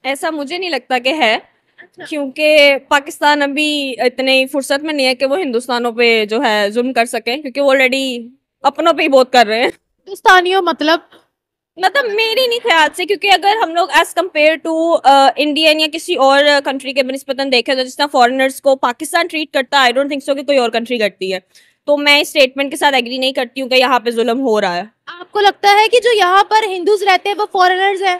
ऐसा मुझे नहीं लगता कि है। क्योंकि पाकिस्तान अभी इतनी फुर्सत में नहीं है कि वो हिंदुस्तानों पे जो है जुल्म कर सके, क्योंकि वो ऑलरेडी अपनों पे ही बहुत कर रहे हैं। हिंदुस्तानियों मतलब मेरी नहीं ख्याल से, क्योंकि अगर हम लोग एज कम्पेयर टू इंडियन या किसी और कंट्री के बनिस्बतन देखें तो जिस तरह फॉरेनर्स को पाकिस्तान ट्रीट करता है, आई डोंट थिंक सो कि कोई और कंट्री करती है। तो मैं इस स्टेटमेंट के साथ एग्री नहीं करती हूँ कि यहाँ पे जुल्म हो रहा है। आपको लगता है कि जो यहाँ पर हिंदूज रहते हैं वो फॉरेनर्स हैं?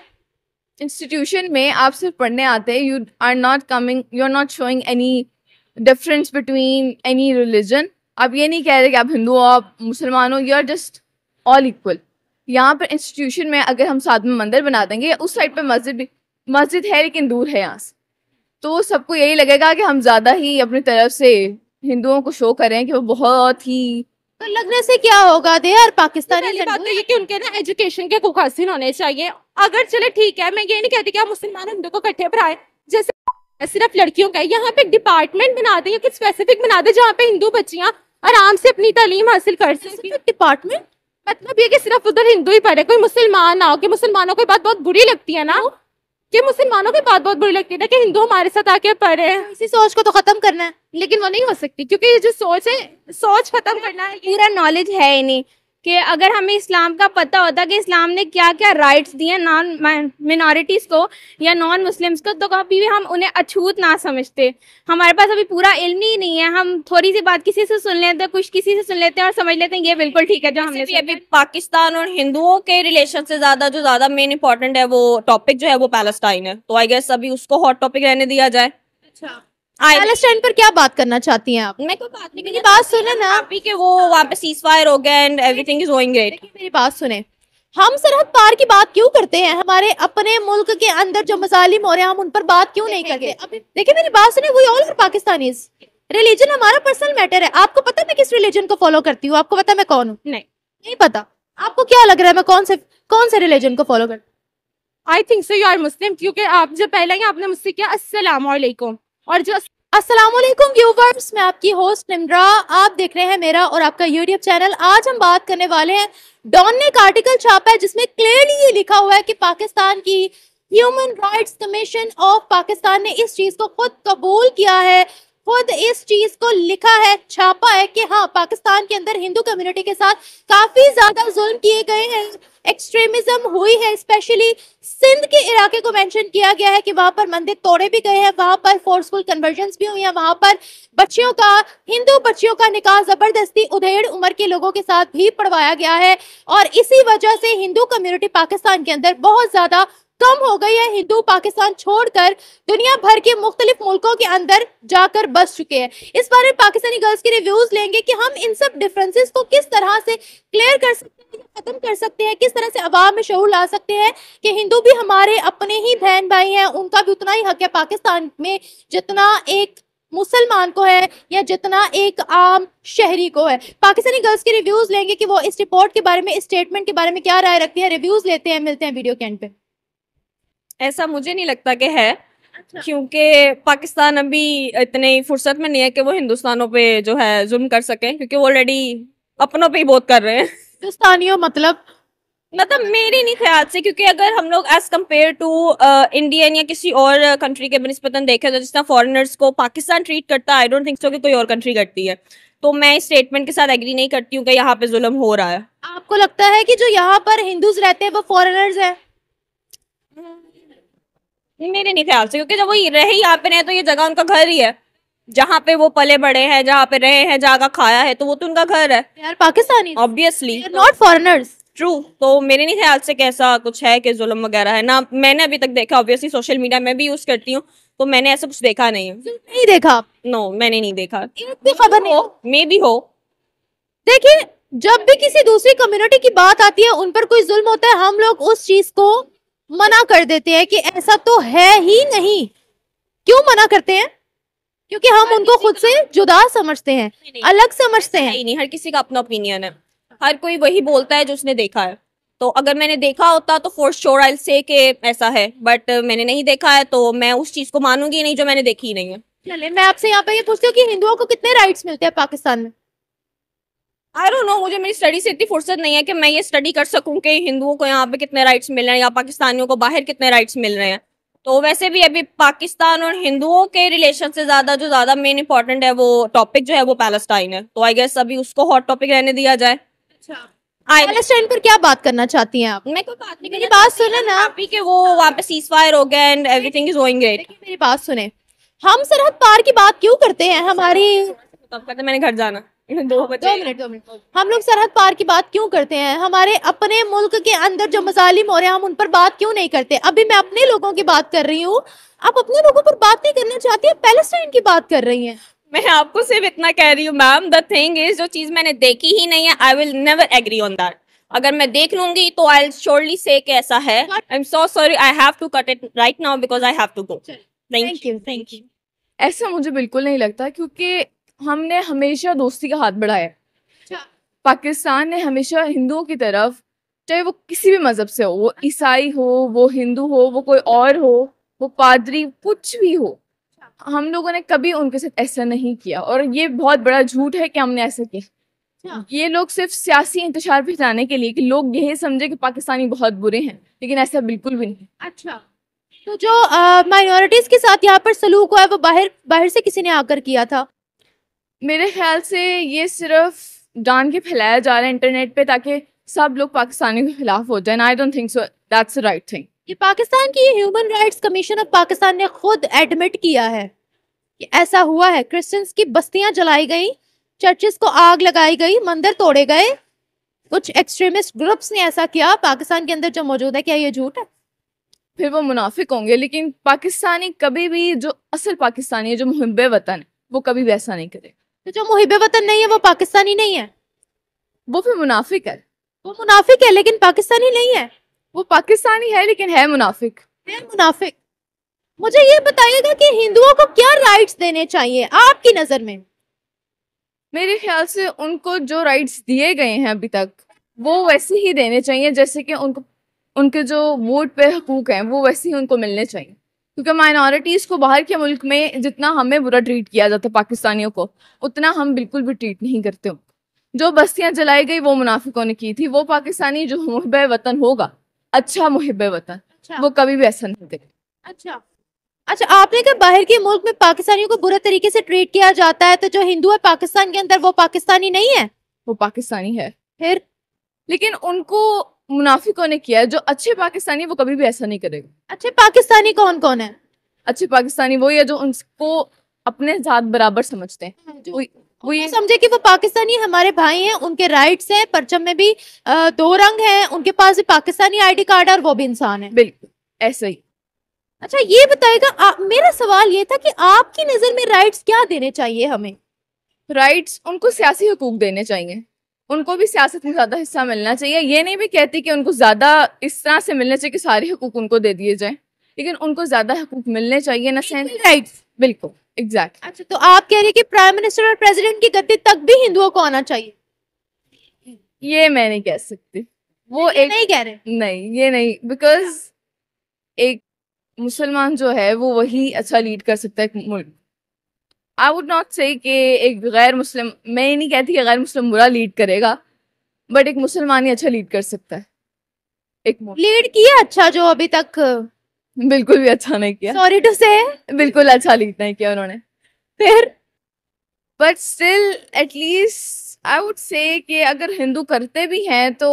इंस्टीट्यूशन में आप सिर्फ पढ़ने आते हैं, you are not coming, you are not showing any difference between any religion. आप ये नहीं कह रहे कि आप हिंदू हो, आप मुसलमान हो, you are just all equal. यहाँ पर इंस्टीट्यूशन में अगर हम साथ में मंदिर बना देंगे, उस साइड पे मस्जिद है लेकिन दूर है यहाँ से, तो सबको यही लगेगा कि हम ज़्यादा ही अपनी तरफ से हिंदुओं को शो करें कि वो बहुत ही। तो लगने से क्या होगा? दे यार पाकिस्तानी पहली बात तो ये कि उनके ना एजुकेशन के कुक हासिल होने चाहिए। अगर चले ठीक है, मैं ये नहीं कहती कि आप मुसलमान हिंदू को इकट्ठे पढ़ाएं, जैसे सिर्फ लड़कियों का, यहाँ पे एक डिपार्टमेंट बना दे या कुछ स्पेसिफिक बना दे जहाँ पे हिंदू बच्चियां आराम से अपनी तालीम हासिल कर सके। डिपार्टमेंट मतलब ये कि सिर्फ उधर हिंदू ही पढ़े, कोई मुसलमान ना हो। कि मुसलमानों की बात बहुत बुरी लगती है ना, कि मुसलमानों की बात बहुत बुरी लगती है ना कि हिंदू हमारे साथ आके पढ़े। इसी सोच को तो खत्म करना है। लेकिन वो नहीं हो सकती, क्योंकि ये जो सोच है, सोच खत्म करना है। पूरा नॉलेज है ही नहीं कि अगर हमें इस्लाम का पता होता कि इस्लाम ने क्या क्या राइट्स दिए नॉन मिनॉरिटीज को या नॉन मुस्लिम्स को, तो कभी भी हम उन्हें अछूत ना समझते। हमारे पास अभी पूरा इल्म ही नहीं है। हम थोड़ी सी बात किसी से सुन लेते हैं, कुछ किसी से सुन लेते हैं और समझ लेते हैं ये बिल्कुल ठीक है जो हमने भी। अभी पाकिस्तान और हिंदुओं के रिलेशन से ज्यादा मेन इंपॉर्टेंट है वो टॉपिक जो है वो पैलेस्टाइन है, तो आई गेस अभी उसको हॉट टॉपिक रहने दिया जाए। पैलेस्टाइन पर क्या बात करना चाहती हैं आप? मैं कोई बात नहीं, मेरी बात सुने ना। अभी के वो वहाँ पे सीज फायर हो गया and everything is going great. मेरी बात सुने, हम सरहद पार की बात क्यों करते हैं? हमारे अपने मुल्क के अंदर जो मजालिम हो रहे हैं हम उन पर बात क्यों नहीं करते? अभी देखिए मेरी बात सुने, we all are Pakistanis. Religion हमारा पर्सनल मैटर है। आपको पता मैं किस रिलीजन को फॉलो करती हूँ? आपको पता मैं कौन हूँ? नहीं पता। आपको क्या लग रहा है मैं कौन से रिलीजन को फॉलो करती हूँ? I think so you are Muslim, क्योंकि आप जो पहले ही आपने मुझसे किया अस्सलाम वालेकुम, और जो अस्सलाम वालेकुम व्यूवर्स, मैं आपकी होस्ट निम्रा। आप देख रहे हैं मेरा और आपका यूट्यूब चैनल। आज हम बात करने वाले हैं, डॉन ने एक आर्टिकल छापा है जिसमें क्लियरली ये लिखा हुआ है कि पाकिस्तान की human rights commission of Pakistan ने इस चीज को खुद कबूल किया है, खुद इस चीज को लिखा है, छापा है कि हाँ पाकिस्तान के अंदर हिंदू कम्युनिटी के साथ काफी ज्यादा जुल्म किए गए हैं, एक्सट्रीमिज्म हुई है। स्पेशली सिंध के इलाके को मेंशन किया गया है कि वहां पर मंदिर तोड़े भी गए हैं, वहां पर फोर्सफुल कन्वर्जन्स भी हुई हैं, वहां पर हिंदू बच्चियों का निकाह जबरदस्ती उधेड़ उम्र के लोगों के साथ भी पढ़वाया गया है। और इसी वजह से हिंदू कम्युनिटी पाकिस्तान के अंदर बहुत ज्यादा कम हो गई है। हिंदू पाकिस्तान छोड़कर दुनिया भर के मुख्तलिफ मुल्कों के अंदर जाकर बस चुके हैं। इस बारे में पाकिस्तानी गर्ल्स के रिव्यूज लेंगे कि हम इन सब डिफरेंसेस को किस तरह से क्लियर कर सकते हैं, खत्म कर सकते हैं, किस तरह से अवाम में शऊर ला सकते हैं कि हिंदू भी हमारे अपने ही बहन भाई हैं, उनका भी उतना ही हक है पाकिस्तान में जितना एक मुसलमान को है या जितना एक आम शहरी को है। पाकिस्तानी गर्ल्स के रिव्यूज लेंगे कि वो इस रिपोर्ट के बारे में, इस स्टेटमेंट के बारे में क्या राय रखती है। रिव्यूज लेते हैं, मिलते हैं वीडियो के एंड पे। ऐसा मुझे नहीं लगता कि है। क्योंकि पाकिस्तान अभी इतनी फुर्सत में नहीं है कि वो हिंदुस्तानों पे जो है जुल्म कर सके, क्योंकि वो ऑलरेडी अपनों पे ही बहुत कर रहे हैं। हिंदुस्तानियों मतलब मेरी नहीं ख्याल से, क्योंकि अगर हम लोग एज कम्पेयर टू इंडियन या किसी और कंट्री के बनिस्बतन देखें तो जिस तरह फॉरेनर्स को पाकिस्तान ट्रीट करता है, आई डोंट थिंक सो कि कोई और कंट्री करती है। तो मैं इस स्टेटमेंट के साथ एग्री नहीं करती हूँ कि यहाँ पे जुल्म हो रहा है। आपको लगता है कि जो यहाँ पर हिंदूज रहते हैं वो फॉरेनर्स हैं? मेरे नहीं ख्याल से, क्योंकि जब वो रहे यहाँ पे रहे तो ये जगह उनका घर ही है, जहाँ पे वो पले बड़े हैं, जहाँ पे रहे हैं, जहाँ का खाया है, तो वो तो उनका घर है यार। Pakistani obviously, not foreigners. True. तो मेरे नहीं ख्याल से कैसा कुछ है कि जुल्म वगैरह है ना। मैंने अभी तक देखा, ऑब्वियसली सोशल मीडिया में भी यूज करती हूँ, तो मैंने ऐसा कुछ देखा नहीं है। नहीं देखा? नो, मैंने नहीं देखा। एक भी खबर नहीं? मे भी हो। देखिए, जब भी किसी दूसरी कम्युनिटी की बात आती है, उन पर कोई जुल्म होता है, हम लोग उस चीज को मना कर देते हैं कि ऐसा तो है ही नहीं। क्यों मना करते हैं? क्योंकि हम उनको खुद से जुदा समझते हैं, अलग समझते हैं। नहीं, हर किसी का अपना ओपिनियन है, हर कोई वही बोलता है जो उसने देखा है। तो अगर मैंने देखा होता तो फॉर श्योर आई से कि ऐसा है, बट मैंने नहीं देखा है तो मैं उस चीज को मानूंगी नहीं जो मैंने देखी ही नहीं है। चले, मैं आपसे यहाँ पे ये पूछती हूँ कि हिंदुओं को कितने राइट्स मिलते हैं पाकिस्तान में? आई डोंट नो, मुझे मेरी स्टडी से इतनी फुर्सत नहीं है कि मैं ये स्टडी कर सकूं कि हिंदुओं को यहाँ पे कितने राइट्स मिल रहे हैं या पाकिस्तानियों को बाहर कितने राइट्स मिल रहे हैं। तो वैसे भी अभी पाकिस्तान और हिंदुओं के रिलेशन से ज्यादा मेन इंपॉर्टेंट है वो टॉपिक जो है वो पैलेस्टाइन है, तो आई गेस अभी उसको हॉट टॉपिक रहने दिया जाए। पैलेस्टाइन पर क्या बात करना चाहती हैं आप? मैं कोई बात नहीं, मेरी बात सुने ना, अभी के वो वहाँ पे सीज फायर हो गया and everything is going great. मेरी बात सुने, हम सरहद पार की बात क्यों करते हैं? हमारी तब कहते मैंने घर जाना 2 बजे। 2 मिनट हम लोग सरहद पार की बात क्यों करते हैं? हमारे अपने मुल्क के अंदर जो मजालिम हो रहे हैं हम उन पर बात क्यों नहीं करते? अभी मैं अपने लोगों की बात कर रही हूँ, आप अपने लोगों पर बात नहीं करना चाहती है, पैलेस्टाइन की बात कर रही हैं। मैं आपको सिर्फ इतना कह रही हूँ मैम, द थिंग इज जो चीज मैंने देखी ही नहीं है, I will never agree on that. अगर मैं देख लूंगी तो आई विल श्योरली से कि ऐसा है। I am so sorry, I have to cut it right now because I have to go. Thank you. ऐसा मुझे बिल्कुल नहीं लगता, क्योंकि हमने हमेशा दोस्ती का हाथ बढ़ाया। पाकिस्तान ने हमेशा हिंदुओं की तरफ, चाहे वो किसी भी मजहब से हो, वो ईसाई हो, वो हिंदू हो, वो कोई और हो, वो पादरी, कुछ भी हो, हम लोगों ने कभी उनके साथ ऐसा नहीं किया। और ये बहुत बड़ा झूठ है कि हमने ऐसा किया। ये लोग सिर्फ सियासी इंतशार फैलाने के लिए कि लोग यही समझे कि पाकिस्तानी बहुत बुरे हैं, लेकिन ऐसा बिल्कुल भी नहीं। अच्छा, तो जो माइनॉरिटीज के साथ यहाँ पर सलूक हुआ है वो बाहर से किसी ने आकर किया था? मेरे ख्याल से ये सिर्फ जान के फैलाया जा रहा है इंटरनेट पे ताकि सब लोग पाकिस्तानी के खिलाफ हो जाए। I don't think so that's the right thing. ये पाकिस्तान की human rights commission of Pakistan ने खुद एडमिट किया है कि ऐसा हुआ है। क्रिश्चियंस की बस्तियां जलाई गई, चर्चेस को आग लगाई गई, मंदिर तोड़े गए, कुछ एक्सट्रीमिस्ट ग्रुप्स ने ऐसा किया पाकिस्तान के अंदर जो मौजूद है। क्या ये झूठ है? फिर वो मुनाफिक होंगे, लेकिन पाकिस्तानी कभी भी, जो असल पाकिस्तानी है, जो मुहिब्बे वतन है, वो कभी भी ऐसा नहीं करे। तो जो मुहिब्बे वतन नहीं है वो पाकिस्तानी नहीं है, वो फिर मुनाफिक है। वो मुनाफिक है लेकिन पाकिस्तानी नहीं है। वो पाकिस्तानी है लेकिन है मुनाफिक। है मुनाफिक। मुझे ये बताइएगा कि हिंदुओं को क्या राइट्स देने चाहिए आपकी नजर में? मेरे ख्याल से उनको जो राइट्स दिए गए हैं अभी तक वो वैसे ही देने चाहिए, जैसे कि उनको उनके जो वोट पे हकूक हैं वो वैसे ही उनको मिलने चाहिए। क्योंकि माइनॉरिटीज़ को बाहर के मुल्क में जितना हमें बुरा ट्रीट किया जाता है पाकिस्तानियों को, उतना हम बिल्कुल भी ट्रीट नहीं करते उनको। जो बस्तियां जलाई गई वो मुनाफिकों ने की थी। वो पाकिस्तानी जो मुहिब्बे वतन होगा, अच्छा मुहिब्बे वतन, वो कभी भी ऐसा नहीं करेगा। अच्छा, आपने कहा बाहर के मुल्क में पाकिस्तानियों को बुरे तरीके से ट्रीट किया जाता है, तो जो हिंदू है पाकिस्तान के अंदर वो पाकिस्तानी नहीं है? वो पाकिस्तानी है फिर, लेकिन उनको मुनाफिकों ने किया है। जो अच्छे पाकिस्तानी वो कभी भी ऐसा नहीं करेगा। अच्छे पाकिस्तानी कौन कौन है? अच्छे पाकिस्तानी वही है जो उनको अपने साथ बराबर समझते हैं। वो ये समझे कि वो पाकिस्तानी हमारे भाई हैं, उनके राइट्स हैं, परचम में भी 2 रंग हैं, उनके पास भी पाकिस्तानी आईडी कार्ड है और वो भी इंसान है। बिल्कुल ऐसा ही। अच्छा, ये बताएगा, मेरा सवाल ये था कि आपकी नजर में राइट्स क्या देने चाहिए हमें? राइट्स उनको सियासी हुकूक देने चाहिए, उनको भी सियासत में ज्यादा हिस्सा मिलना चाहिए। ये नहीं भी कहती कि उनको ज्यादा इस तरह से मिलने चाहिए कि सारे हुकूक उनको दे दिए जाए, लेकिन उनको ज्यादा हुकूक मिलने चाहिए ना सेंस राइट्स। बिल्कुल एग्जैक्ट। अच्छा, तो आप कह रहे हैं कि प्राइम मिनिस्टर और प्रेसिडेंट की गद्दी तक भी हिंदुओं को आना चाहिए? ये मैं नहीं कह सकती। वो एक नहीं कह रहे? नहीं, ये नहीं, बिकॉज एक मुसलमान जो है वो वही अच्छा लीड कर सकता है एक मुल्क। आई वुड नॉट से कि एक गैर मुस्लिम, मैं ये नहीं कहती कि गैर मुस्लिम बुरा लीड करेगा, बट एक मुसलमान ही अच्छा लीड कर सकता है एक मुल्क। लीड किया अच्छा जो अभी तक? बिल्कुल भी अच्छा नहीं किया, सॉरी टू से, बिल्कुल अच्छा लीड नहीं किया उन्होंने। फिर but still at least I would say कि अगर हिंदू करते भी हैं तो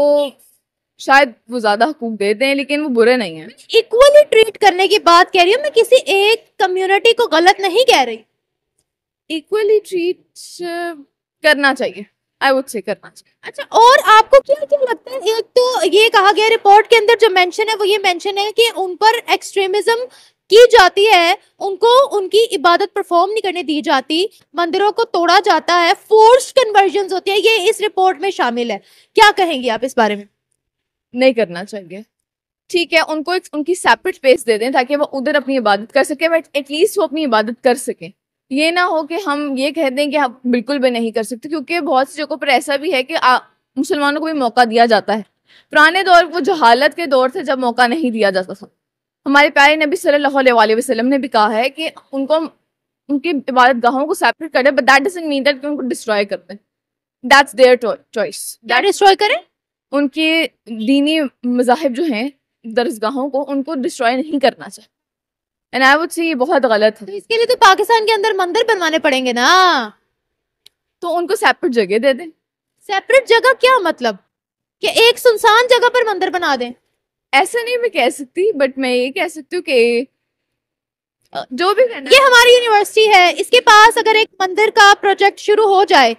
शायद वो ज्यादा हुकूक दे दें, लेकिन वो बुरे नहीं हैं। इक्वली ट्रीट करने की बात कह रही हूँ मैं, किसी एक कम्युनिटी को गलत नहीं कह रही। इक्वली ट्रीट करना चाहिए, आई वुड से करना चाहिए। अच्छा, और आपको क्या क्या लगता है? एक तो ये कहा गया रिपोर्ट के अंदर जो मेंशन है वो ये मेंशन है कि उन पर एक्सट्रीमिज्म की जाती है, उनको उनकी इबादत परफॉर्म नहीं करने दी जाती, मंदिरों को तोड़ा जाता है, फोर्स्ड कन्वर्जन्स होती है, ये इस रिपोर्ट में शामिल है। क्या कहेंगे आप इस बारे में? नहीं करना चाहिए। ठीक है, उनको एक उनकी सेपरेट स्पेस दे दें ताकि वो उधर अपनी इबादत कर सके, बट एटलीस्ट वो अपनी इबादत कर सके। ये ना हो कि हम ये कह दें कि हम बिल्कुल भी नहीं कर सकते, क्योंकि बहुत सी जगहों पर ऐसा भी है कि मुसलमानों को भी मौका दिया जाता है। पुराने दौर, वो जहालत के दौर थे जब मौका नहीं दिया जाता था। हमारे प्यारे नबी सल्लल्लाहु अलैहि वसल्लम ने भी कहा है कि उनको उनकी इबादत गाहों को सेपरेट करें, but that doesn't mean that कि उनको डिस्ट्रॉय कर दें। That's their choice. क्या डिस्ट्रॉय करें? उनके दीनी मज़ाहिब जो हैं, दरसगाहों को, उनको डिस्ट्रॉय नहीं करना चाहिए। एंड आई वुड से ये बहुत गलत है। तो इसके लिए तो पाकिस्तान के अंदर मंदिर बनवाने पड़ेंगे ना। तो उनको सेपरेट जगह दे दें। सेपरेट जगह क्या मतलब कि एक सुनसान जगह पर मंदिर बना दें? ऐसा नहीं मैं कह सकती, बट मैं ये कह सकती हूँ कि जो भी करना ये हमारी यूनिवर्सिटी है, इसके पास अगर एक मंदिर का प्रोजेक्ट शुरू हो जाए।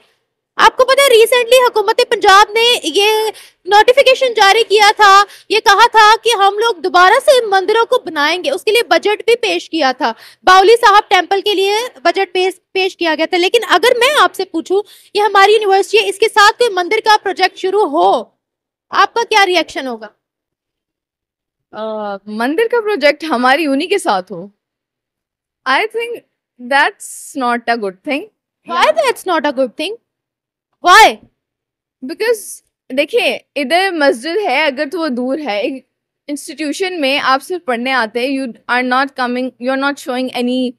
आपको पता है रिसेंटली हुकूमत पंजाब ने ये नोटिफिकेशन जारी किया था, ये कहा था कि हम लोग दोबारा से मंदिरों को बनाएंगे, उसके लिए बजट भी पेश किया था। बाउली साहब टेम्पल के लिए बजट पेश किया गया था। लेकिन अगर मैं आपसे पूछूं, ये हमारी यूनिवर्सिटी है, इसके साथ कोई मंदिर का प्रोजेक्ट शुरू हो, आपका क्या रिएक्शन होगा? मंदिर का प्रोजेक्ट हमारी यूनी के साथ हो, I think that's not a good thing. Why that's not a good thing? Why? Because देखिए, इधर मस्जिद है, अगर तो वो दूर है, एक इंस्टीट्यूशन में आप सिर्फ पढ़ने आते हैं, you are not coming, you are not showing any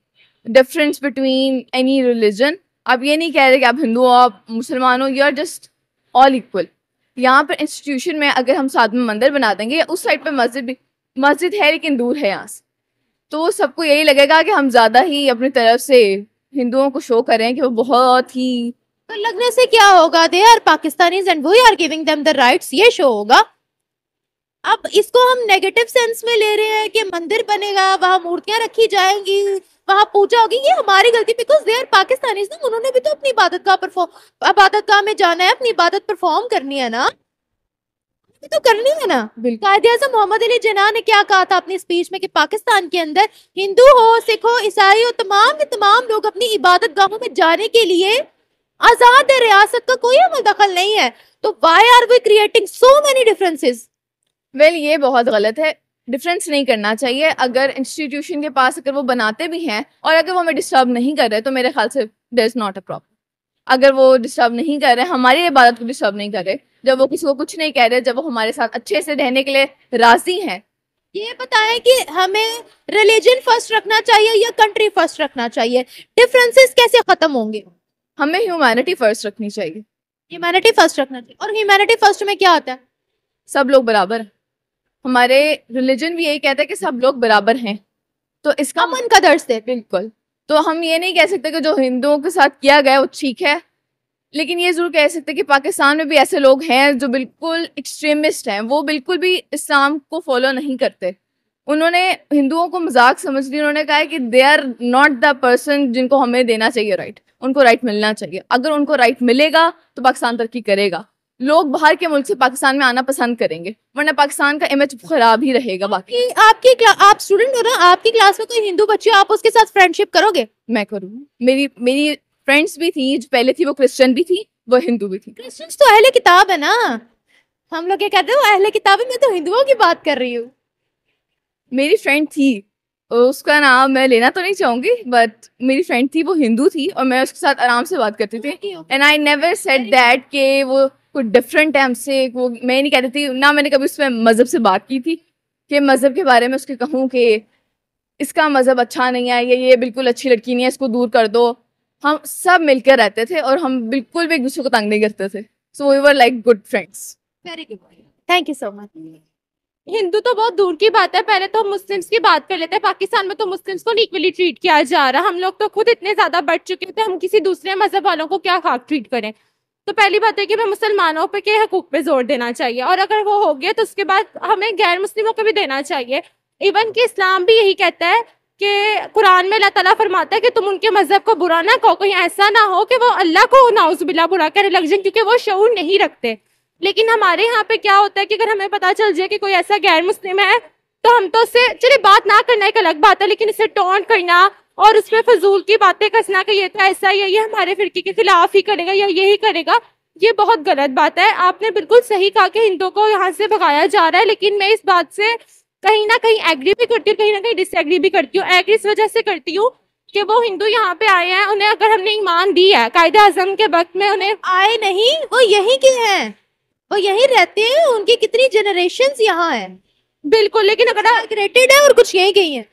difference between any religion. आप ये नहीं कह रहे कि आप हिंदू हो, आप मुसलमान हो, you are just all equal. यहाँ पर इंस्टीट्यूशन में अगर हम साथ में मंदिर बना देंगे, उस साइड पर मस्जिद है लेकिन दूर है यहाँ से, तो सबको यही लगेगा कि हम ज़्यादा ही अपनी तरफ से हिंदुओं को शो करें कि वो बहुत ही। तो लगने से क्या होगा? They are Pakistanis and we are giving them the rights, ये शो होगा। अब इसको हम नेगेटिव सेंस में ले रहे हैं कि मंदिर बनेगा, वहां मूर्तियां रखी जाएंगी, वहां पूजा होगी, ये हमारी गलती। बिकॉज दे आर पाकिस्तानीज ना, उन्होंने भी तो अपनी इबादतगाह में जाना है, अपनी इबादत परफॉर्म करनी है ना, तो करनी है ना। कायद-ए-आज़म मोहम्मद अली जिन्ना ने क्या कहा था अपनी स्पीच में कि पाकिस्तान के अंदर हिंदू हो, सिख हो, ईसाई हो, तमाम के तमाम लोग अपनी इबादत गाहों में जाने के लिए आजाद है, रियासत का कोई अमल दखल नहीं है। तो why are we creating so many differences? Well, ये बहुत गलत है, डिफरेंस नहीं करना चाहिए। अगर इंस्टीट्यूशन के पास अगर वो बनाते भी हैं और अगर वो हमें डिस्टर्ब नहीं कर रहे, तो मेरे ख्याल से there is not a problem. अगर वो डिस्टर्ब नहीं कर रहे, हमारी इबादत को डिस्टर्ब नहीं कर रहे, जब वो किसी को कुछ नहीं कह रहे, जब वो हमारे साथ अच्छे से रहने के लिए राजी हैं। ये बताएं कि हमें रिलीजन फर्स्ट रखना चाहिए या कंट्री फर्स्ट रखना चाहिए? डिफरेंसेस कैसे खत्म होंगे? हमें ह्यूमैनिटी फर्स्ट रखनी चाहिए। ह्यूमैनिटी फर्स्ट रखना चाहिए। और ह्यूमैनिटी फर्स्ट में क्या आता है? सब लोग बराबर हैं। हमारे रिलीजन भी यही कहता है कि सब लोग बराबर हैं, तो इसका अमन का दर्स है। बिल्कुल। तो हम ये नहीं कह सकते कि जो हिंदुओं के साथ किया गया वो ठीक है, लेकिन ये जरूर कह सकते कि पाकिस्तान में भी ऐसे लोग हैं जो बिल्कुल एक्सट्रीमिस्ट हैं, वो बिल्कुल भी इस्लाम को फॉलो नहीं करते। उन्होंने हिंदुओं को मजाक समझ लिया, उन्होंने कहा कि they are not the person जिनको हमें देना चाहिए राइट, उनको राइट मिलना चाहिए। अगर उनको राइट मिलेगा तो पाकिस्तान तरक्की करेगा, लोग बाहर के मुल्क से पाकिस्तान में आना पसंद करेंगे, वरना पाकिस्तान का इमेज खराब ही रहेगा। बाकी आप स्टूडेंट हो ना, आपकी क्लास में कोई हिंदू बच्ची, आप उसके साथ फ्रेंडशिप करोगे? मैं करूँगी। मेरी फ्रेंड्स भी थी, जो पहले थी वो क्रिश्चियन भी थी, वो हिंदू भी थी। क्रिश्चियंस तो अहले किताब है ना, हम लोग ये कहते हो अहले किताब है, मैं तो हिंदुओं की बात कर रही हूँ। मेरी फ्रेंड थी, उसका नाम मैं लेना तो नहीं चाहूंगी, बट मेरी फ्रेंड थी, वो हिंदू थी और मैं उसके साथ आराम से बात करती थी। And I never said that कि वो कुछ डिफरेंट है हमसे, वो मैं नहीं कहती थी ना, मैंने कभी उसमें मज़हब से बात की थी कि मज़हब के बारे में उसके कहूँ कि इसका मज़हब अच्छा नहीं है, ये बिल्कुल अच्छी लड़की नहीं है, इसको दूर कर दो। हम सब मिलकर रहते थे और हम बिल्कुल भी एक दूसरे को तंग नहीं करते थे। So we were like good friends. Very good, thank you so much. Hindu तो बहुत दूर की बात है, पहले तो मुस्लिम्स की बात कर लेते हैं। पाकिस्तान में तो मुस्लिम्स को इक्वली ट्रीट किया जा रहा है। हम लोग तो खुद इतने ज्यादा बढ़ चुके थे, हम किसी दूसरे मजहब वालों को क्या खाक ट्रीट करें। तो पहली बात है कि हमें मुसलमानों पे के हकूक पे जोर देना चाहिए, और अगर वो हो गया तो उसके बाद हमें गैर मुस्लिमों को भी देना चाहिए। इवन कि इस्लाम भी यही कहता है कि कुरान में अल्लाह ताला फरमाता है कि तुम उनके मजहब को बुरा ना कहो, कहीं ऐसा ना हो कि वो अल्लाह को नाउजुबिल्लाह बुरा करने लग जाए, क्योंकि वो शऊर नहीं रखते। लेकिन हमारे यहाँ पे क्या होता है कि अगर हमें पता चल जाए कि कोई ऐसा गैर मुस्लिम है, तो हम तो उससे चलिए बात ना करना एक अलग बात है, लेकिन इसे टॉन्ट करना और उसमें फजूल की बातें कसना कि ये तो ऐसा ही है, ये हमारे फिरके के खिलाफ ही करेगा या यही करेगा, ये बहुत गलत बात है। आपने बिल्कुल सही कहा कि हिंदुओं को यहाँ से भगाया जा रहा है, लेकिन मैं इस बात से कहीं ना कहीं एग्री भी करती हूँ, कहीं ना कहीं डिसएग्री भी करती हूँ। एग्री इस वजह से करती हूँ कि वो हिंदू यहाँ पे आए हैं, उन्हें अगर हमने ईमान दी है कायदे-आज़म के वक्त में, उन्हें आए नहीं, वो यहीं के हैं, वो यहीं रहते हैं, उनकी कितनी जनरेशंस यहाँ है। बिल्कुल, लेकिन अगर माइग्रेटेड है और कुछ यहीं गई हैं।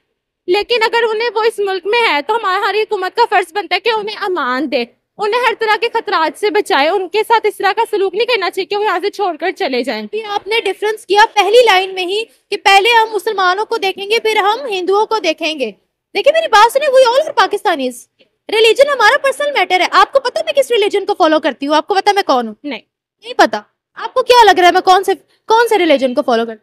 लेकिन अगर उन्हें वो इस मुल्क में है, तो हमारी हुकूमत का फर्ज बनता है कि उन्हें अमान दे, उन्हें हर तरह के खतरात से बचाए। उनके साथ इस तरह का सलूक नहीं करना चाहिए कि वो यहाँ से छोड़कर चले जाएं। फिर आपने डिफरेंस किया पहली लाइन में ही कि पहले हम मुसलमानों को देखेंगे फिर हम हिंदुओं को देखेंगे। देखिए मेरी बात सुने, we all are Pakistanis. Religion हमारा पर्सनल मैटर है। आपको पता मैं किस रिलीजन को फॉलो करती हूँ? आपको पता मैं कौन हूँ? नहीं पता। आपको क्या लग रहा है मैं कौन से रिलीजन को फॉलो करती?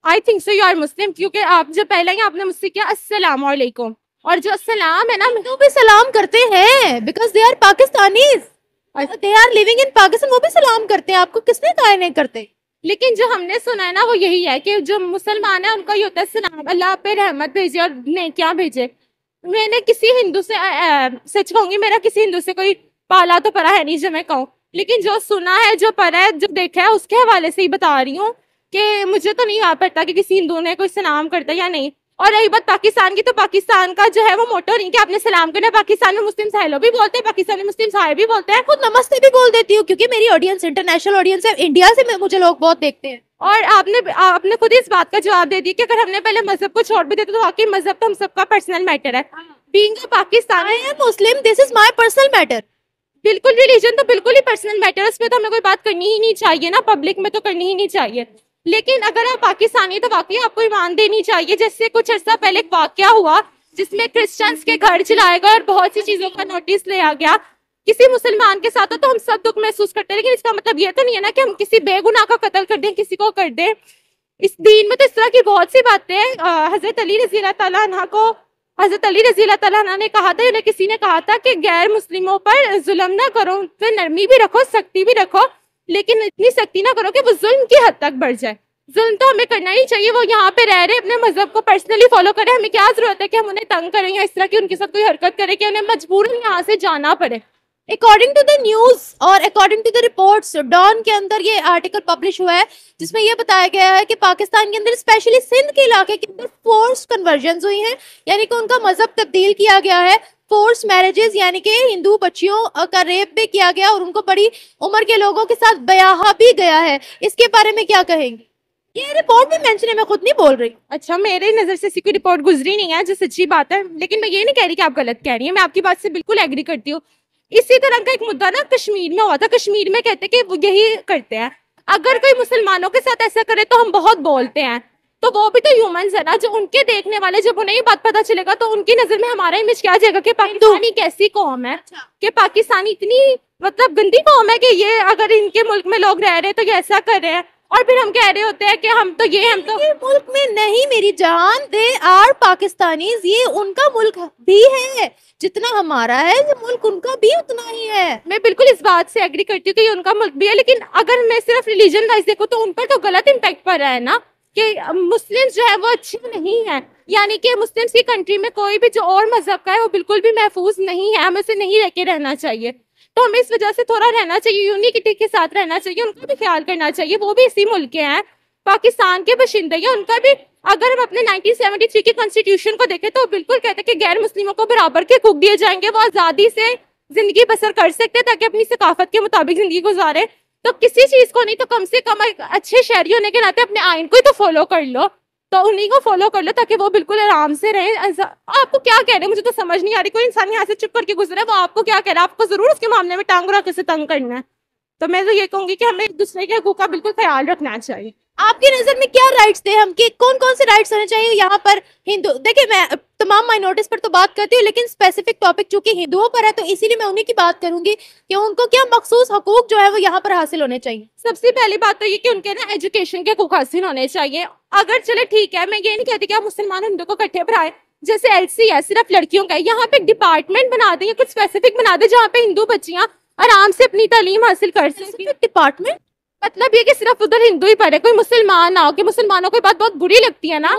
I think so you are Muslim, क्योंकि आप जब पहले ही आपने मुझसे किया अस्सलाम वालेकुम, और जो सलाम है ना, वो भी सलाम करते हैं because they are Pakistanis, they are living in Pakistan, वो भी सलाम करते हैं। आपको किसने कहा नहीं करते? लेकिन जो हमने सुना है ना वो यही है कि जो मुसलमान है उनका ये होता है सलाम, अल्लाह पे रहमत भेजे और क्या भेजे। मैंने किसी हिंदू से सच कहूंगी, मेरा किसी हिंदू से कोई पाला तो पड़ा है नहीं जो मैं कहूँ, लेकिन जो सुना है, जो पढ़ा है, जो देखा है, उसके हवाले से ही बता रही हूँ कि मुझे तो नहीं पता कि किसी हिंदू ने कोई सलाम करता या नहीं। और रही बात पाकिस्तान की, तो पाकिस्तान का जो है वो मोटो नहीं कि आपने सलाम करना है। पाकिस्तान में मुस्लिम हेलो भी बोलते हैं, पाकिस्तान में मुस्लिम हाय भी बोलते हैं, खुद नमस्ते भी बोल देती हूँ क्योंकि मेरी ऑडियंस इंटरनेशनल ऑडियंस है, इंडिया से मुझे लोग बहुत देखते हैं। और आपने खुद इस बात का जवाब दे दिया कि अगर हमने पहले मजहब को छोड़ भी देते तो वाकई मजहब तो हम सबका पर्सनल मैटर है। Being a Pakistani, I am Muslim, this is my personal matter. बिल्कुल, रिलीजन तो बिल्कुल ही पर्सनल मैटर है, उस पर तो हमें कोई बात करनी ही नहीं चाहिए ना, पब्लिक में तो करनी ही नहीं चाहिए। लेकिन अगर आप पाकिस्तानी तो वाकई आपको ईमान देनी चाहिए। जैसे कुछ अर्सा पहले एक वाकया हुआ जिसमें क्रिश्चियंस के घर चलाए गए और बहुत सी चीजों का नोटिस लिया गया किसी मुसलमान के साथ, तो हम सब दुख महसूस करते हैं। लेकिन इसका मतलब ये तो नहीं है ना कि हम किसी बेगुनाह का कत्ल कर दें, किसी को कर दें। इस दीन में तो इस तरह की बहुत सी बातें हैं। हजरत अली रज़ी अल्लाह तआला अन्हा को हजरत अली रज़ी अल्लाह तआला अन्हा ने कहा था, उन्हें किसी ने कहा था कि गैर मुस्लिमों पर जुल्म ना करो, उन पर नरमी भी रखो, सख्ती भी रखो, लेकिन इतनी सख्ती ना करो कि वो जुल्म की हद तक बढ़ जाए। जुल्म तो हमें करना ही चाहिए। वो यहाँ पे रह रहे, अपने मजहब को पर्सनली फॉलो करें, हमें क्या जरूरत है कि हम उन्हें तंग करें या इस तरह की उनके साथ कोई हरकत करें कि उन्हें मजबूरन यहाँ से जाना पड़े। अकॉर्डिंग टू द न्यूज और according to the reports, Dawn के अंदर ये आर्टिकल पब्लिश हुआ है जिसमें ये बताया गया है कि पाकिस्तान के अंदर स्पेशली सिंध के इलाके के अंदर फोर्स कन्वर्जन हुई हैं, यानी कि उनका मजहब तब्दील किया गया है। फोर्स मैरिजेस यानी कि हिंदू बच्चियों का रेप भी किया गया और उनको बड़ी उम्र के लोगों के साथ ब्याह भी गया है। इसके बारे में क्या कहेंगे? ये रिपोर्ट भी मेंशन है, मैं खुद नहीं बोल रही। अच्छा, मेरे नजर से कोई रिपोर्ट गुजरी नहीं है, जो सच्ची बात है, लेकिन मैं ये नहीं कह रही कि आप गलत कह रही हैं, मैं आपकी बात से बिल्कुल एग्री करती हूँ। इसी तरह का एक मुद्दा ना कश्मीर में हुआ था। कश्मीर में कहते कि वो यही करते हैं, अगर कोई मुसलमानों के साथ ऐसा करे तो हम बहुत बोलते हैं, तो वो भी तो ह्यूमंस है ना। जो उनके देखने वाले, जब उन्हें ये बात पता चलेगा तो उनकी नजर में हमारा इमेज क्या जाएगा कि पाकिस्तानी कैसी कौम है, कि पाकिस्तानी इतनी मतलब गंदी कौम है कि ये अगर इनके मुल्क में लोग रह रहे हैं तो ये ऐसा कर रहे हैं। और फिर हम कह रहे होते हैं कि हम तो ये मुल्क में नहीं मेरी जान, दे आर पाकिस्तानीज, ये उनका मुल्क भी है, जितना हमारा है ये मुल्क उनका भी उतना ही है। मैं बिल्कुल इस बात से एग्री करती हूँ कि ये उनका मुल्क भी है, लेकिन अगर मैं सिर्फ रिलीजन वाइज देखूँ तो उन पर तो गलत इम्पैक्ट पड़ रहा है ना, कि मुस्लिम्स जो है वो अच्छे नहीं है, यानी कि मुस्लिम्स की कंट्री में कोई भी जो और मजहब का है वो बिल्कुल भी महफूज नहीं है, हमें उसे नहीं रह के रहना चाहिए। तो हमें इस वजह से थोड़ा रहना चाहिए, यूनिटी के साथ रहना चाहिए, उनका भी ख्याल करना चाहिए। वो भी इसी मुल्क के हैं, पाकिस्तान के बाशिंदे हैं, उनका भी। अगर हम अपने 1973 के कॉन्स्टिट्यूशन को देखें तो बिल्कुल कहते हैं कि गैर मुस्लिमों को बराबर के हकूक दिए जाएंगे, वो आज़ादी से जिंदगी बसर कर सकते हैं ताकि अपनी सकाफत के मुताबिक जिंदगी गुजारे। तो किसी चीज को नहीं तो कम से कम अच्छे शहरी होने के नाते अपने आइन को ही तो फॉलो कर लो, तो उन्हीं को फॉलो कर लो ताकि वो बिल्कुल आराम से रहे। आपको क्या कह रहे हैं मुझे तो समझ नहीं आ रही। कोई इंसान यहाँ से चुप करके गुजरा है, वो आपको क्या कह रहा है? आपको जरूर उसके मामले में टांग रखा से तंग करना है। तो मैं तो ये कहूंगी कि हमें एक दूसरे के हकूक का बिल्कुल ख्याल रखना चाहिए। आपकी नजर में क्या राइट्स थे, हम के कौन कौन से राइट्स होने चाहिए यहाँ पर? हिंदू, देखिए मैं तमाम माइनॉरिटीज पर तो बात करती हूँ, लेकिन स्पेसिफिक टॉपिक चूंकि हिंदुओं पर है तो इसीलिए मैं उन्हीं की बात करूंगी कि उनको क्या मखसूस हकूक जो है वो यहाँ पर हासिल होने चाहिए। सबसे पहली बात तो ये कि उनके ना एजुकेशन के हकूक हासिल होने चाहिए। अगर चले ठीक है, मैं ये नहीं कहती कि आप मुसलमान हिंदू को इकट्ठे पढ़ाए, जैसे एलसी है सिर्फ लड़कियों का, यहाँ पे एक डिपार्टमेंट बना दें, कुछ स्पेसिफिक बना दे जहाँ पे हिंदू बच्चियां आराम से अपनी तालीम हासिल कर सकें। डिपार्टमेंट मतलब ये कि सिर्फ उधर हिंदू ही पढ़े, कोई मुसलमान ना हो। कि मुसलमानों की बात बहुत बुरी लगती है ना,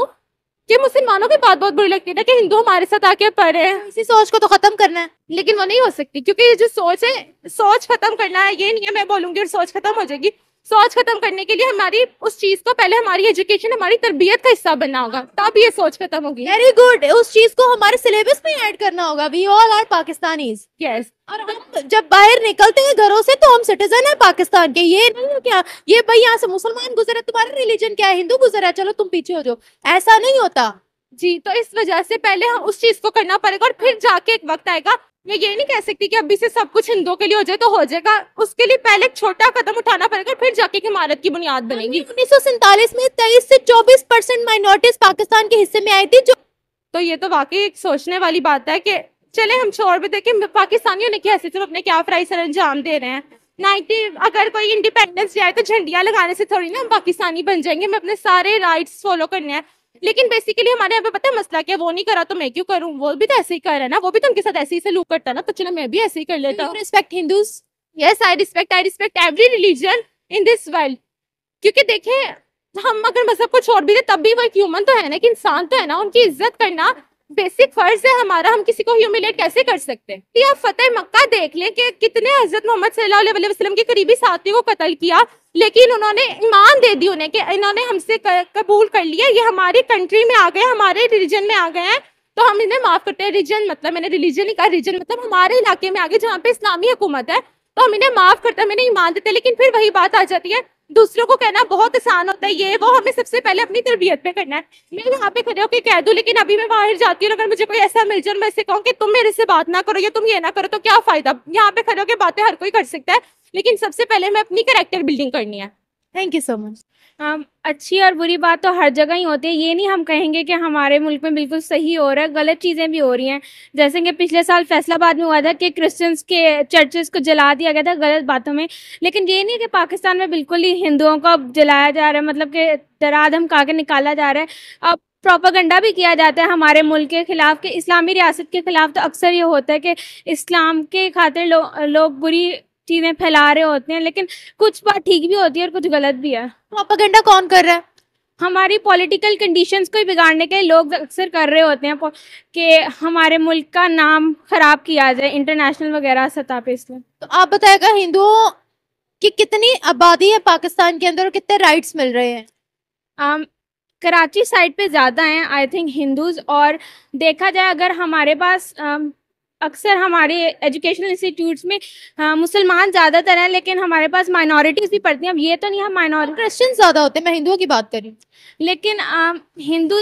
कि मुसलमानों की बात बहुत बुरी लगती है ना कि हिंदू हमारे साथ आके पढ़े। इसी सोच को तो खत्म करना है, लेकिन वो नहीं हो सकती, क्योंकि ये जो सोच है, सोच खत्म करना है, ये नहीं है मैं बोलूंगी और सोच खत्म हो जाएगी। सोच खत्म करने के लिए हमारी उस चीज को पहले हमारी एजुकेशन, हमारी तरबियत का हिस्सा बनना होगा, तब ये सोच खत्म होगी। वेरी गुड, उस चीज को हमारे सिलेबस में ऐड करना होगा। We all are Pakistanis, yes. और हम जब बाहर निकलते हैं घरों से तो हम सिटीजन है पाकिस्तान के। ये नहीं है क्या ये भाई यहाँ से मुसलमान गुजरे, तुम्हारा रिलीजन क्या है, हिंदू गुजरा, चलो तुम पीछे हो जाओ, ऐसा नहीं होता जी। तो इस वजह से पहले हम उस चीज को करना पड़ेगा और फिर जाके एक वक्त आएगा। मैं ये नहीं कह सकती कि अभी से सब कुछ हिंदुओं के लिए हो जाए तो हो जाएगा, उसके लिए पहले एक छोटा कदम उठाना पड़ेगा, फिर जाके इमारत की बुनियाद बनेगी। 1947 में 23 से 24% माइनॉरिटीज पाकिस्तान के हिस्से में आई थी, जो तो ये तो वाकई एक सोचने वाली बात है कि चले हम छोड़ भी देखें पाकिस्तानियों ने कैसे सिर्फ अपने क्या फ्राई सर अंजाम दे रहे हैं। 90 अगर कोई इंडिपेंडेंस डे आए तो झंडियां लगाने से थोड़ी ना हम पाकिस्तानी बन जाएंगे, हमें अपने सारे राइट्स फॉलो करने हैं। लेकिन बेसिकली हमारे यहाँ पे पता है मसला क्या, वो नहीं करा तो मैं क्यों करूँ, वो भी तो ऐसे ही कर रहा है ना, वो भी तो उनके साथ ऐसे ही सलूक करता है ना, तो चलो मैं भी ऐसे ही कर लेता हूँ। Respect Hindus? Yes I respect every religion in this world. क्योंकि देखें हम अगर मजहब को छोड़ भी दे तब भी वो एक ह्यूमन तो है ना, कि इंसान तो है ना, उनकी इज्जत करना बेसिक फर्ज है हमारा। हम किसी को ह्यूमिलेट कैसे कर सकते हैं? ये आप फतेह मक्का देख लें कि कितने हजरत मोहम्मद सल्लल्लाहु अलैहि वसल्लम के करीबी साथियों को कत्ल किया, लेकिन उन्होंने ईमान दे दी उन्हें कि इन्होंने हमसे कबूल कर लिया, ये हमारी कंट्री में आ गए, हमारे रिलीजन में आ गए हैं, तो हम इन्हें माफ करते हैं। रिलीजन मतलब मैंने रिलीजन नहीं कहा, रिलीजन मतलब हमारे इलाके में आ गए जहाँ पे इस्लामी हुकूमत है, तो हम इन्हें माफ करते हैं, हम इन्हें ईमान देते हैं। लेकिन फिर वही बात आ जाती है, दूसरों को कहना बहुत आसान होता है, ये वो, हमें सबसे पहले अपनी तरबियत पे करना है। मैं यहाँ पे खड़े होकर कह दूं, लेकिन अभी मैं बाहर जाती हूँ, अगर मुझे कोई ऐसा मिल जाए मैं इससे कहूँ कि तुम मेरे से बात ना करो या तुम ये ना करो, तो क्या फायदा? यहाँ पे खड़े होकर बातें हर कोई कर सकता है, लेकिन सबसे पहले हमें अपनी कैरेक्टर बिल्डिंग करनी है। Thank you so much. अच्छी और बुरी बात तो हर जगह ही होती है, ये नहीं हम कहेंगे कि हमारे मुल्क में बिल्कुल सही हो रहा है, गलत चीज़ें भी हो रही हैं। जैसे कि पिछले साल फैसलाबाद में हुआ था कि क्रिश्चियंस के चर्चेस को जला दिया गया था गलत बातों में, लेकिन ये नहीं कि पाकिस्तान में बिल्कुल ही हिंदुओं को अब जलाया जा रहा है, मतलब कि डरा धमका के निकाला जा रहा है। अब प्रोपेगेंडा भी किया जाता है हमारे मुल्क के खिलाफ, कि इस्लामी रियासत के खिलाफ तो अक्सर ये होता है कि इस्लाम के खातिर लोग बुरी चीज़ें फैला रहे होते हैं, लेकिन कुछ बात ठीक भी होती है और कुछ गलत भी है। प्रोपेगेंडा कौन कर रहा है? हमारी पॉलिटिकल कंडीशंस को ही बिगाड़ने के लिए लोग अक्सर कर रहे होते हैं कि हमारे मुल्क का नाम खराब किया जाए इंटरनेशनल वगैरह सतह पे। इसलिए तो आप बताएगा हिंदुओं की कितनी आबादी है पाकिस्तान के अंदर और कितने राइट्स मिल रहे हैं? कराची साइड पे ज़्यादा हैं आई थिंक हिंदूज़, और देखा जाए अगर हमारे पास अक्सर हमारे एजुकेशनल इंस्टीट्यूट्स में मुसलमान ज़्यादातर हैं, लेकिन हमारे पास माइनॉरिटीज़ भी पढ़ती हैं। अब ये तो नहीं हम माइनॉरिटी, क्रिश्चियन ज़्यादा होते हैं, मैं हिंदुओं की बात कर रही हूँ। लेकिन हिंदू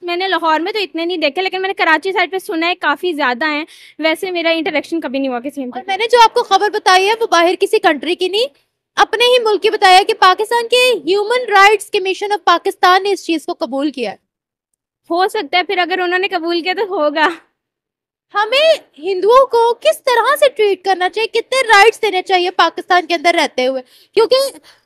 मैंने लाहौर में तो इतने नहीं देखे, लेकिन मैंने कराची साइड पे सुना है काफ़ी ज़्यादा हैं। वैसे मेरा इंटरेक्शन कभी नहीं हुआ किसी और मैंने जो आपको खबर बताई है वो बाहर किसी कंट्री की नहीं, अपने ही मुल्क की बताया कि पाकिस्तान के human rights commission of Pakistan ने इस चीज़ को कबूल किया है। हो सकता है फिर अगर उन्होंने कबूल किया तो होगा। हमें हिंदुओं को किस तरह से ट्रीट करना चाहिए, कितने राइट्स देने चाहिए पाकिस्तान के अंदर रहते हुए? क्योंकि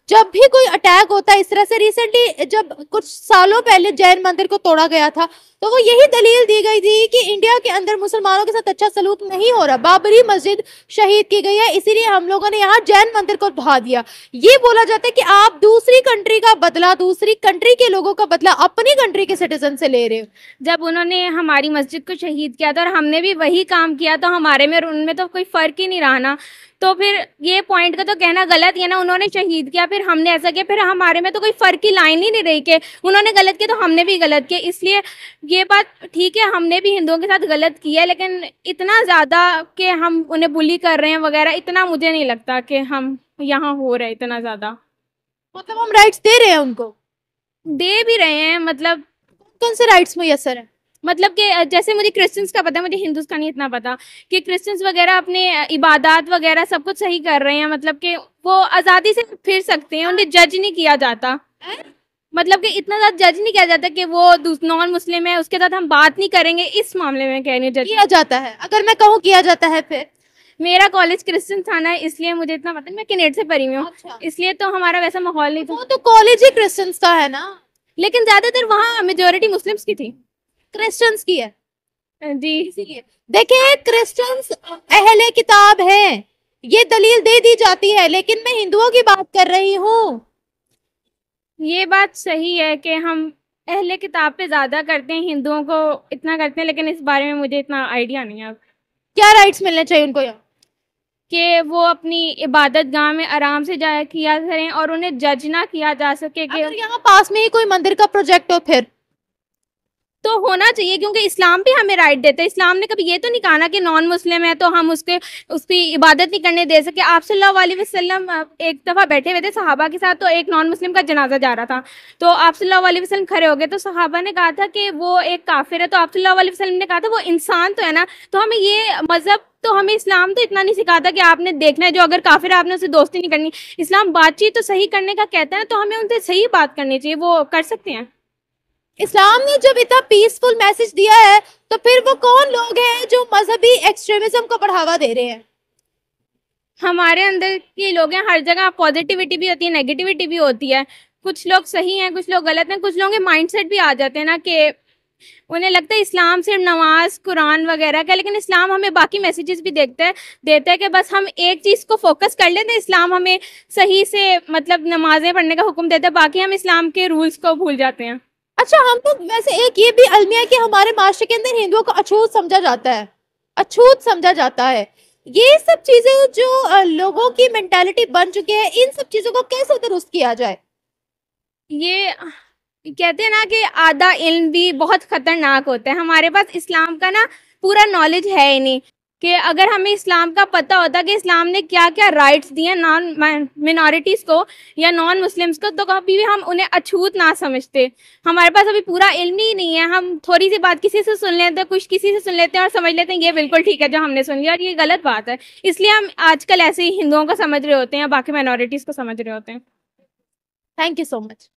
जब भी कोई अटैक होता है इस तरह से, रिसेंटली जब कुछ सालों पहले जैन मंदिर को तोड़ा गया था, तो वो यही दलील दी गई थी कि इंडिया के अंदर मुसलमानों के साथ अच्छा सलूक नहीं हो रहा, बाबरी मस्जिद शहीद की गई है, इसीलिए हम लोगों ने यहाँ जैन मंदिर को ढा दिया। ये बोला जाता है कि आप दूसरी कंट्री का बदला, दूसरी कंट्री के लोगों का बदला अपनी कंट्री के सिटीजन से ले रहे हो। जब उन्होंने हमारी मस्जिद को शहीद किया था और हमने भी वही काम किया, तो हमारे में और उनमें तो कोई फ़र्क ही नहीं रहा ना। तो फिर ये पॉइंट का तो कहना गलत ही है ना, उन्होंने शहीद किया फिर हमने ऐसा किया, फिर हमारे में तो कोई फ़र्क की लाइन ही नहीं रही कि उन्होंने गलत किया तो हमने भी गलत किया। इसलिए ये बात ठीक है, हमने भी हिंदुओं के साथ गलत किया, लेकिन इतना ज़्यादा कि हम उन्हें बुली कर रहे हैं वगैरह, इतना मुझे नहीं लगता कि हम यहाँ हो रहे इतना ज़्यादा। मतलब हम राइट्स दे रहे हैं उनको? दे भी रहे हैं, मतलब कौन से राइट्स मुयस्सर है? मतलब कि जैसे मुझे क्रिश्चियंस का पता है, मुझे हिंदूज का नहीं इतना पता, कि क्रिश्चियंस वगैरह अपने इबादत वगैरह सब कुछ सही कर रहे हैं, मतलब कि वो आज़ादी से फिर सकते हैं, उन्हें जज नहीं किया जाता। मतलब कि इतना ज़्यादा जज नहीं किया जाता कि वो नॉन मुस्लिम है उसके साथ हम बात नहीं करेंगे, इस मामले में कह रही हूँ। जज किया जाता है? अगर मैं कहूँ किया जाता है फिर? मेरा कॉलेज क्रिश्चियन था ना, इसलिए मुझे इतना पता नहीं, मैं कैनेडा से पढ़ी हूँ। अच्छा। इसलिए तो हमारा वैसा माहौल नहीं था। वो तो कॉलेज ही क्रिश्चियंस का है ना, लेकिन ज़्यादातर वहाँ मेजोरिटी मुस्लिम्स की थी, क्रिश्चियंस की है जी। इसीलिए देखिए क्रिश्चियंस अहले किताब हैं, ये दलील दे दी जाती है, लेकिन मैं हिंदुओं की बात कर रही हूँ। ये बात सही है कि हम अहले किताब पे ज़्यादा करते हैं, हिंदुओं को इतना करते हैं, लेकिन इस बारे में मुझे इतना आइडिया नहीं है। अब क्या राइट्स मिलने चाहिए उनको यहाँ? कि वो अपनी इबादत गाह में आराम से जा किया करें और उन्हें जज ना किया जा सके। कि अगर यहाँ पास में ही कोई मंदिर का प्रोजेक्ट हो फिर तो होना चाहिए, क्योंकि इस्लाम भी हमें राइट देता है। इस्लाम ने कभी ये तो नहीं कहा ना कि नॉन मुस्लिम है तो हम उसकी इबादत नहीं करने दे सके। आप सल्लल्लाहु अलैहि वसल्लम एक दफ़ा बैठे हुए थे सहाबा के साथ, तो एक नॉन मुस्लिम का जनाजा जा रहा था, तो आप सल्लल्लाहु अलैहि वसल्लम खड़े हो गए, तो सहाबा ने कहा था कि वो एक काफिर है, तो आप सल्लल्लाहु अलैहि वसल्लम ने कहा था वो इंसान तो है ना। तो हमें ये मज़हब तो हमें इस्लाम तो इतना नहीं सिखाता कि आपने देखना है जो अगर काफिर है आपने उससे दोस्ती नहीं करनी। इस्लाम बातचीत तो सही करने का कहता है, तो हमें उनसे सही बात करनी चाहिए, वो कर सकते हैं। इस्लाम ने जब इतना पीसफुल मैसेज दिया है तो फिर वो कौन लोग हैं जो मजहबी एक्सट्रीमिज्म को बढ़ावा दे रहे हैं? हमारे अंदर के लोग हैं, हर जगह पॉजिटिविटी भी होती है, नेगेटिविटी भी होती है। कुछ लोग सही हैं, कुछ लोग गलत हैं, कुछ लोगों के माइंडसेट भी आ जाते हैं ना कि उन्हें लगता है इस्लाम सिर्फ नमाज कुरान वगैरह का, लेकिन इस्लाम हमें बाकी मैसेजेस भी देता है कि बस हम एक चीज़ को फोकस कर लेते हैं। इस्लाम हमें सही से मतलब नमाजें पढ़ने का हुक्म देता है, बाकी हम इस्लाम के रूल्स को भूल जाते हैं। अच्छा, हम लोग वैसे एक ये भी अलमिया है कि हमारे माशरे के अंदर हिंदुओं को अछूत समझा जाता है, अछूत समझा जाता है। ये सब चीजें जो लोगों की मेंटालिटी बन चुकी है, इन सब चीजों को कैसे दुरुस्त किया जाए? ये कहते हैं ना कि आधा इल्म भी बहुत खतरनाक होता है। हमारे पास इस्लाम का ना पूरा नॉलेज है ही नहीं कि अगर हमें इस्लाम का पता होता कि इस्लाम ने क्या क्या राइट्स दिए नॉन मिनॉरिटीज़ को या नॉन मुस्लिम्स को, तो कभी भी हम उन्हें अछूत ना समझते। हमारे पास अभी पूरा इल्म ही नहीं है। हम थोड़ी सी बात किसी से सुन लेते हैं, कुछ किसी से सुन लेते हैं और समझ लेते हैं ये बिल्कुल ठीक है जो हमने सुन लिया, और ये गलत बात है। इसलिए हम आजकल ऐसे ही हिंदुओं को समझ रहे होते हैं या बाकी माइनॉरिटीज़ को समझ रहे होते हैं। Thank you so much.